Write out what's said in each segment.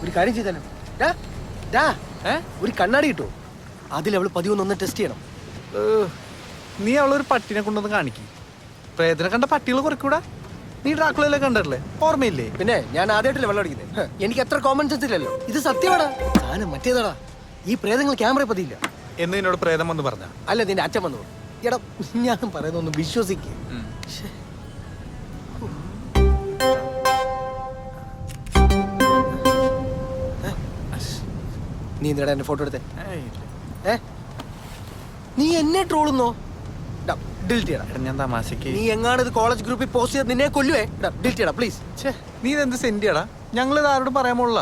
ഒരു കാര്യം ചെയ്താലും ഒരു കണ്ണാടി കിട്ടുമോ? അതിൽ അവള് 11 ടെസ്റ്റ് ചെയ്യണം. നീ അവളൊരു പട്ടിനെ കൊണ്ടൊന്ന് കാണിക്കും. പ്രേതനെ കണ്ട പട്ടികൾ കുറയ്ക്കൂടാ. നീ ഡ്രാക്കുളയിലെ കണ്ടല്ലേ, ഓർമ്മയില്ലേ? പിന്നെ ഞാൻ ആദ്യമായിട്ടല്ലേ വെള്ളം അടിക്കുന്നത്. എനിക്ക് എത്ര കോമൺ സെൻസ് ഇല്ലല്ലോ. ഇത് സത്യമാടാ, സാധനം മറ്റേതാടാ. ഈ പ്രേതങ്ങൾ ക്യാമറ പതിയില്ല എന്ന് നിന്നോട് പ്രേതം വന്ന് പറഞ്ഞ? അല്ല, നിന്റെ അച്ഛൻ വന്നു. എടാ, ഞാൻ പറയുന്നൊന്ന് വിശ്വസിക്കേ. നീ എന്തിനാ എന്നെ ഫോട്ടോ എടുത്തേ? നീ എന്നെ ട്രോളുന്നോ? ഡിലീറ്റ് ചെയ്യണം. ഞാൻ തമാശക്ക്. നീ എങ്ങാണ് ഇത് കോളേജ് ഗ്രൂപ്പിൽ പോസ്റ്റ് ചെയ്ത് നിന്നെ കൊല്ലുവേ. ഡിലീറ്റ് ചെയ്യണം പ്ലീസ്. നീ ഇതെന്ത് സെൻഡ് ചെയ്യടാ? ഞങ്ങളിത് ആരോടും പറയാൻ പോലുള്ള.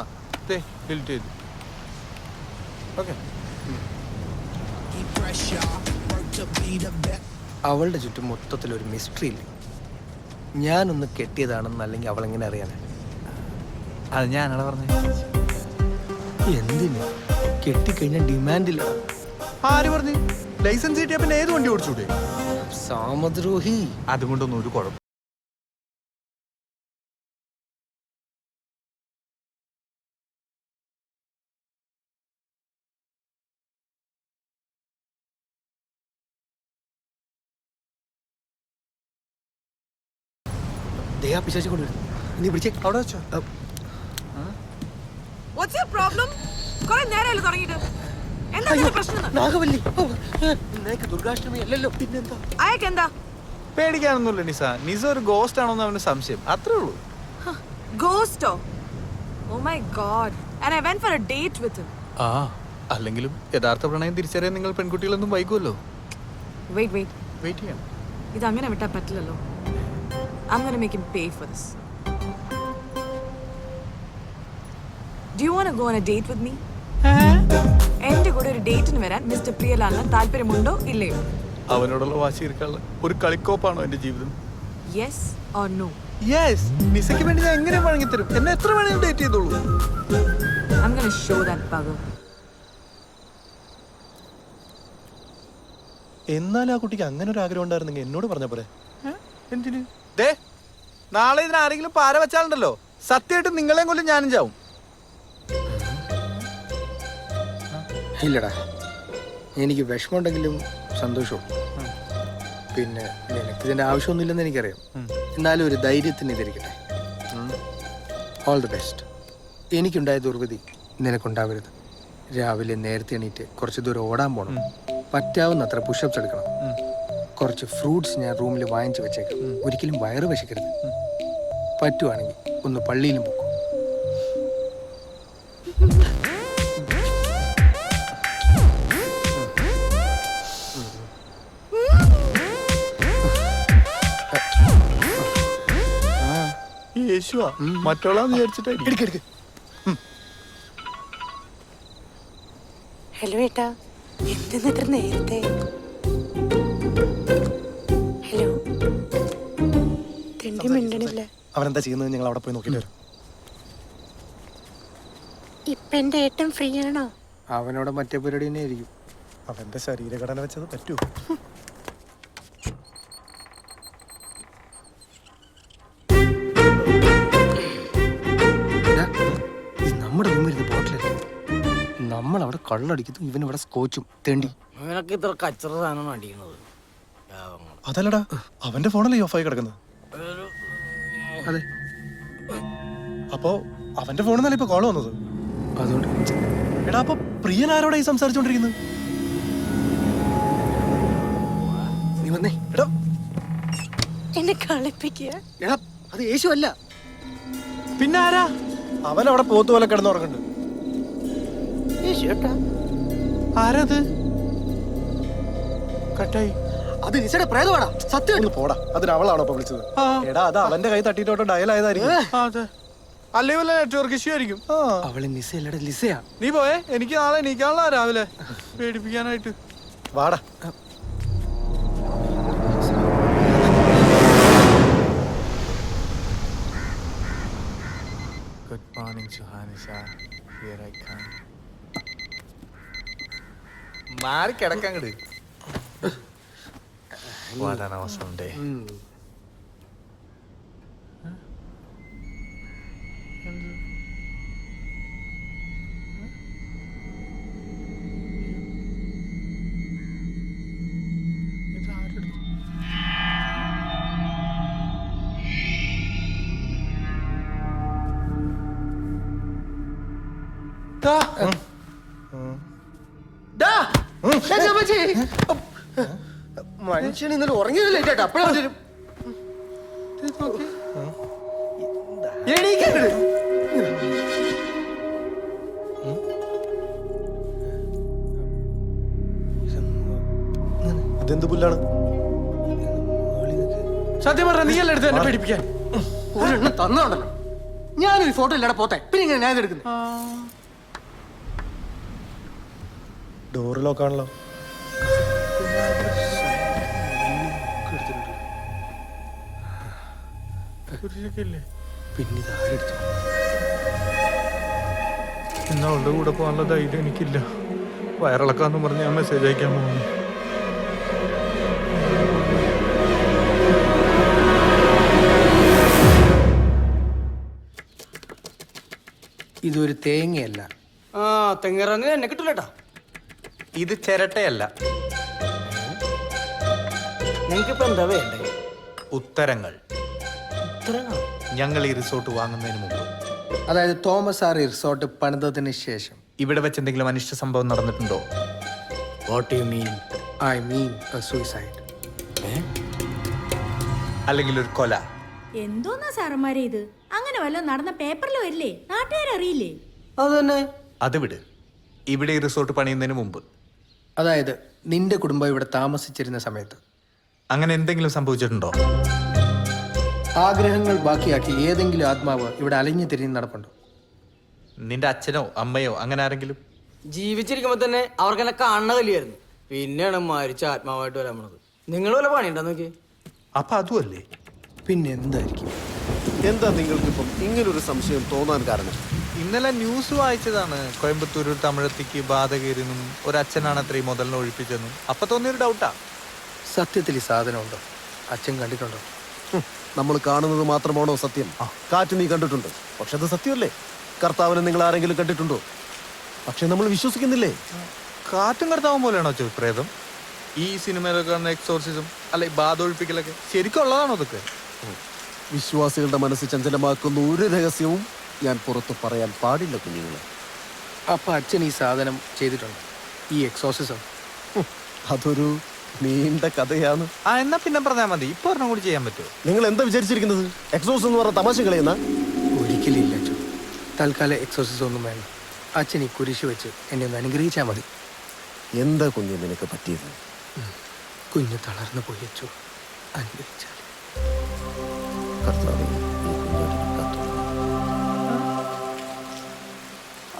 ഡിലീറ്റ് ചെയ്തു. ഓക്കെ. അവളുടെ ചുറ്റും മൊത്തത്തിലൊരു മിസ്റ്ററി ഇല്ലേ? ഞാനൊന്ന് കെട്ടിയതാണെന്ന്, അല്ലെങ്കിൽ അവളെങ്ങനെ അറിയാനാ? അത് ഞാനാണ് പറഞ്ഞത്. എന്തിന് കെട്ടിക്കഴിഞ്ഞാൽ ഡിമാൻഡില്ല? ആര് പറഞ്ഞു? ലൈസൻസ് കിട്ടിയ പിന്നെ ഏത് വണ്ടി ഓടിച്ചൂടെ? സാമദ്രോഹി. അതുകൊണ്ടൊന്നും ഒരു കുഴപ്പം. പിശാചി കൊണ്ടുവരും. നീ പിടിച്ചേ. അവിടെ വെച്ചോ. നാഗവല്ലി, നിനക്ക് ദുർഗാഷ്ടമി അല്ലല്ലോ, പിന്നെന്താ? പേടിക്കാനൊന്നുമില്ല നിസ. നിസ ഒരു ഗോസ്റ്റ് ആണോന്ന് അവന് സംശയം, അത്രേ ഉള്ളൂ. ഗോസ്റ്റോ? Oh my God. And I went for a date with him. അല്ലെങ്കിലും യഥാർത്ഥ പ്രണയം തിരിച്ചറിയാൻ നിങ്ങൾ പെൺകുട്ടികളൊന്നും വൈകുമല്ലോ. വെയിറ്റ് ചെയ്യണം. ഇത് അങ്ങനെ വിട്ടാൽ പറ്റില്ലല്ലോ. I'm gonna make him pay for this. Do you want to go on a date with me? എന്റെ കൂടെ ഒരു ഡേറ്റിന് വരാൻ മിസ്റ്റർ പ്രിയലാലിന് താല്പര്യമുണ്ടോ ഇല്ലയോ? അവനോടുള്ള വാശി തീർക്കാനുള്ള ഒരു കളിക്കോപ്പാണോ എന്റെ ജീവിതം? Yes or no? Yes. നിസയ്ക്ക് വേണ്ടി ഞാൻ എങ്ങനെ വഴങ്ങിത്തരും? എന്നെ എത്ര വേണമെങ്കിലും ഡേറ്റ് ചെയ്തോളൂ. I'm gonna show that bugger. എന്നാൽ ആ കുട്ടിക്ക് അങ്ങനെ ഒരു ആഗ്രഹം ഉണ്ടായിരുന്നെങ്കിൽ എന്നോട് പറഞ്ഞ പോരെ. എന്തിന്? നാളെ ഇതിന് ആരെങ്കിലും പാര വെച്ചാലുണ്ടല്ലോ, സത്യമായിട്ട് നിങ്ങളെയും കൊല്ലും ഞാനും ചാവും. ഇല്ലടാ, എനിക്ക് വിഷമമുണ്ടെങ്കിലും സന്തോഷവും. പിന്നെ നിനക്കിതിൻ്റെ ആവശ്യമൊന്നുമില്ലെന്ന് എനിക്കറിയാം. എന്നാലും ഒരു ധൈര്യത്തിന് ഇതിരിക്കട്ടെ. All the best. എനിക്കുണ്ടായ ദുർവിധി നിനക്കുണ്ടാവരുത്. രാവിലെ നേരത്തെ എണീറ്റ് കുറച്ച് ദൂരം ഓടാൻ പോകണം. പറ്റാവുന്നത്ര പുഷപ്സ് എടുക്കണം. കുറച്ച് ഫ്രൂട്ട്സ് ഞാൻ റൂമിൽ വാങ്ങിച്ചു വെച്ചേക്കാം. ഒരിക്കലും വയറ് വിശക്കരുത്. പറ്റുവാണെങ്കിൽ ഒന്ന് പള്ളിയിലും പോകും. യേശുവാ മറ്റോളാന്ന് വിചാരിച്ചിട്ട്. ഹലോ ഏട്ടാ, എന്തെന്നിട്ട് നേരത്തെ? ഹലോ, തെണ്ടി മിണ്ടണില്ല. അവനെന്താ ചെയ്യുന്നത്? ഞങ്ങൾ അവിടെ പോയി നോക്കിയിട്ട് വരും. ഇപ്പൊ എന്റെ ഏട്ടൻ ഫ്രീ ആണോ? അവനോട് മറ്റേ പരിപാടി തന്നെ ആയിരിക്കും. അവന്റെ ശരീരഘടന വെച്ചത് പറ്റൂ? നമ്മുടെ റൂമിൽ ബോട്ടിലല്ലേ, നമ്മളവിടെ കള്ളടിക്കുന്നു, ഇവനിവിടെ സ്കോച്ചും തേണ്ടി. ഇത്ര കച്ചറ സാധനം അടിക്കുന്നത്. അതല്ലടാ, അവന്റെ ഫോണല്ലേ ഓഫായി കിടക്കുന്നത്? അതെ. അപ്പോ അവന്റെ ഫോണിൽ നിന്നല്ലേ ഇപ്പൊ കോള് വന്നത്? അതുകൊണ്ട് എടാ, അപ്പൊ പ്രിയൻ ആരോടായി സംസാരിച്ചോണ്ടിരിക്കുന്നത്? നീ വന്നേ. എടാ, എന്നെ കളിപ്പിക്കുക. എടാ, അത് യേശു അല്ല. പിന്നെ ആരാ? അവൻ അവിടെ പോത്ത് പോലെ കിടന്നുറങ്ങുന്നുണ്ട്. ആരത്? കട്ടായി. അത് നിസയുടെ പ്രേതമാടാ. സത്യം പോടാ, അതിന് അവളാണോ ഇപ്പൊ വിളിച്ചത്? എടാ, അത് അവന്റെ കൈ തട്ടിട്ടോട്ടോ ഡയൽ ആയതായിരിക്കും. അല്ലേ വല്ല നെറ്റ്വർക്ക് ഇഷ്യൂ ആയിരിക്കും. അവള് നിസയല്ലടാ, ലിസയാ. നീ പോയേ, എനിക്ക് നാളെ എണീക്കാനുള്ള രാവിലെ പേടിപ്പിക്കാനായിട്ട്. വാടാ. ഗുഡ് മോർണിംഗ് സുഹാനിസ. Here I come. മാറി കിടക്കങ്ങട്. What an awesome day. മനുഷ്യൻ ഇന്നലെ ഉറങ്ങിയതല്ലേ ചേട്ടാ അപ്പഴാ ഇതെന്ത് പുല്ലാണ്? സത്യം പറഞ്ഞ നീയല്ല എടുത്ത് എന്നെ പേടിപ്പിക്കാൻ. ഒരെണ്ണം തന്നോണ്ടല്ലോ. ഞാനൊരു ഫോട്ടോ ഇല്ലാടെ പോട്ടെ, പിന്നെ ഇങ്ങനെ ഞാൻ എടുക്കുന്നത്. ഡോറ് ലോക്കാണല്ലോ. പിന്നെ ഇതാരെടുത്തു? ഇന്ന് അവളുടെ കൂടെ പോകാനുള്ള ധൈര്യം എനിക്കില്ല. വയറിളക്കാന്ന് പറഞ്ഞ് ഞാൻ മെസ്സേജ് അയക്കാൻ പോകുന്നു. ഇതൊരു തേങ്ങയല്ല. ആ തെങ്ങിറങ്ങി എന്നെ കിട്ടൂലട്ടാ. ഇത് ചിരട്ടയല്ല. നിങ്ങൾക്കിപ്പോ എന്താ വേണ്ടേ? ഉത്തരങ്ങൾ. ഉത്തരങ്ങളോ? ഞങ്ങൾ ഈ റിസോർട്ട് വാങ്ങുന്നതിന് മുമ്പ്, അതായത് തോമസ് ആർ റിസോർട്ട് പണിതതിന് ശേഷം ഇവിടെ വെച്ച് എന്തെങ്കിലും അനിഷ്ട സംഭവം നടന്നിട്ടുണ്ടോ? What you mean? I mean suicide. അല്ലെങ്കിൽ ഒരു കൊല? എന്തോന്നാ സാറന്മാരെ ഇത്? അങ്ങനെ വല്ലതും നടന്ന പേപ്പറിൽ വരില്ലേ? നാട്ടുകാരറിയില്ലേ? അത് തന്നെ. അത് വിട്. ഇവിടെ ഈ റിസോർട്ട് പണിയുന്നതിന് മുമ്പ് അതായത് നിന്റെ കുടുംബം ഇവിടെ താമസിച്ചിരുന്ന സമയത്ത് അങ്ങനെ എന്തെങ്കിലും സംഭവിച്ചിട്ടുണ്ടോ? ആഗ്രഹങ്ങൾ ബാക്കിയാക്കി ഏതെങ്കിലും ആത്മാവ് ഇവിടെ അലഞ്ഞു തിരിഞ്ഞ് നടപ്പുണ്ടോ? നിന്റെ അച്ഛനോ അമ്മയോ അങ്ങനെ ആരെങ്കിലും? ജീവിച്ചിരിക്കുമ്പോ തന്നെ അവർക്ക് എന്നെ കാണുന്ന കലിയായിരുന്നു. പിന്നെയാണ് മരിച്ച ആത്മാവായിട്ട് വരാൻ പോണത്. നിങ്ങൾ വല്ല പണിയുണ്ടോ നോക്കി? അപ്പൊ അതുമല്ലേ? പിന്നെ എന്തായിരിക്കും? എന്താ നിങ്ങൾക്കിപ്പം ഇങ്ങനൊരു സംശയം തോന്നാൻ കാരണം? ഇന്നലെ ന്യൂസ് വായിച്ചതാണ്. കോയമ്പത്തൂർ തമിഴത്തിക്ക് ബാധ കയറിയെന്നും ഒരച്ഛനാണ് അത്രയും മുതലിനെ ഒഴിപ്പിച്ചെന്നും. അപ്പൊ തോന്നിയൊരു ഡൗട്ടാ. സത്യത്തിൽ ഈ സാധനം ഉണ്ടോ? അച്ഛൻ കണ്ടിട്ടുണ്ടോ? നമ്മൾ കാണുന്നത് മാത്രമാണോ സത്യം? കാറ്റ് നീ കണ്ടിട്ടുണ്ട്, പക്ഷെ അത് സത്യമല്ലേ? കർത്താവിനെ നിങ്ങൾ ആരെങ്കിലും കണ്ടിട്ടുണ്ടോ? പക്ഷെ നമ്മൾ വിശ്വസിക്കുന്നില്ലേ? കാറ്റും കർത്താവും പോലെയാണോ പ്രേതം? ഈ സിനിമയിലൊക്കെ കാണുന്ന എക്സോർസിസം അല്ലെ ബാധ ഒഴിപ്പിക്കലൊക്കെ ശരിക്കും ഉള്ളതാണോ അതൊക്കെ? വിശ്വാസികളുടെ മനസ്സ് ചഞ്ചലമാക്കുന്ന ഒരു രഹസ്യവും ഞാൻ പുറത്ത് പറയാൻ പാടില്ല കുഞ്ഞുങ്ങളെ. അപ്പൊ അച്ഛൻ ഈ സാധനം ചെയ്തിട്ടുണ്ട്, ഈ എക്സോസിസം? അതൊരു നീണ്ട കഥയാണ്. എന്നാ പിന്നെ പറഞ്ഞാൽ മതി. ഇപ്പൊ ഒരെണ്ണം കൂടി ചെയ്യാൻ പറ്റുമോ? നിങ്ങൾ എന്താ വിചാരിച്ചിരിക്കുന്നത്? എക്സോസ് എന്ന് പറഞ്ഞ തമാശ കളയുന്ന? ഒരിക്കലും ഇല്ല അച്ഛൻ. തൽക്കാലം എക്സോസിസം ഒന്നും വേണ്ട. അച്ഛൻ ഈ കുരിശ് വെച്ച് എന്നെ ഒന്ന് അനുഗ്രഹിച്ചാൽ മതി. എന്താ കുഞ്ഞ് നിനക്ക് പറ്റിയത്? കുഞ്ഞ് തളർന്നു പോയി അച്ചു. അനുഗ്രഹിച്ചാൽ കർത്താവേ, ഈ കുഞ്ഞാടിനെ കാത്തോളൂ.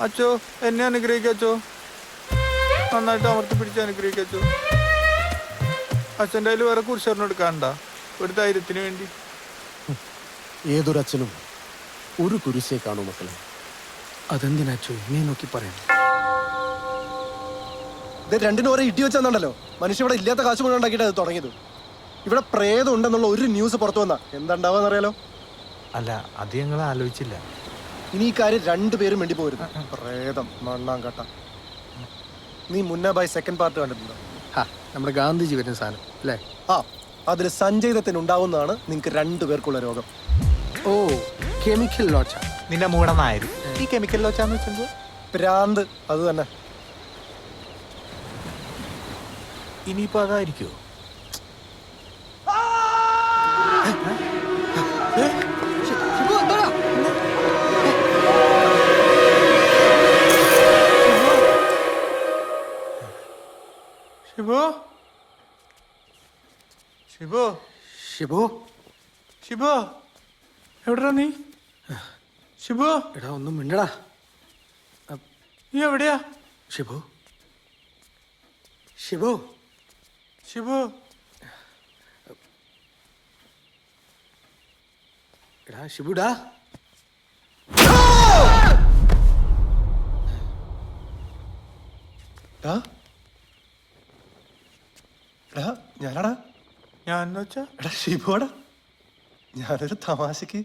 അച്ചോ എന്നെ അനുഗ്രഹിക്കച്ചോ. നന്നായിട്ട് അമർത്തി പിടിച്ച് അനുഗ്രഹിക്കച്ചോ. അച്ഛൻ്റെ കയ്യിൽ വേറെ കുരിശറിന് എടുക്കാണ്ട, ഒരു ധൈര്യത്തിന് വേണ്ടി. ഏതൊരച്ഛനും ഒരു കുരിശേ കാണൂ മക്കളെ. അതെന്തിനാച്ചോ എന്നെ നോക്കി പറയാം? ഇത് രണ്ടിനും ഓരോ ഇടി വെച്ചെന്നുണ്ടല്ലോ. മനുഷ്യ ഇവിടെ ഇല്ലാത്ത കാശ് മുഴുവൻ ഉണ്ടാക്കിയിട്ട് അത് തുടങ്ങിയത്. ഇവിടെ പ്രേതം ഉണ്ടെന്നുള്ള ഒരു ന്യൂസ് പുറത്തു വന്നാ എന്താ ഉണ്ടാവാന്ന് അറിയാലോ? അല്ല, അത് ഞങ്ങൾ ആലോചിച്ചില്ല. ഇനി ഈ കാര്യം രണ്ടുപേരും വേണ്ടി പോരുന്നു. പ്രേതം മണ്ണാങ്കട്ട. നീ മുന്ന ബൈ സെക്കൻഡ് പാർട്ട് കണ്ടിട്ടുണ്ടോ? നമ്മുടെ ഗാന്ധിജി വരുന്ന സാധനം അല്ലേ? അതിൽ സഞ്ജയ് ദത്തിന് ഉണ്ടാവുന്നതാണ് നിങ്ങൾക്ക് രണ്ടുപേർക്കുള്ള രോഗം. ഓ, കെമിക്കൽ ലോച്ച. നിന്റെ മൂടനായിരുന്നു ഈ കെമിക്കൽ ലോച്ചാന്ന് വെച്ചോ. പ്രാന്ത്. അത് തന്നെ. ഇനിയിപ്പോ അതായിരിക്കോ? ഷിബു, ഷിബു, ഷിബു, ഷിബു, എവിടെടാ നീ? ഷിബു, എടാ ഒന്നും മിണ്ടടാ. നീ എവിടെയാ? ഷിബു, ഷിബു, ഷിബു, എടാ ഷിബുടാ. ഞാനാടാ. ഞാൻ വെച്ചാ എടാ ഷിബുവാടാ. ഞാനൊരു തമാശക്ക്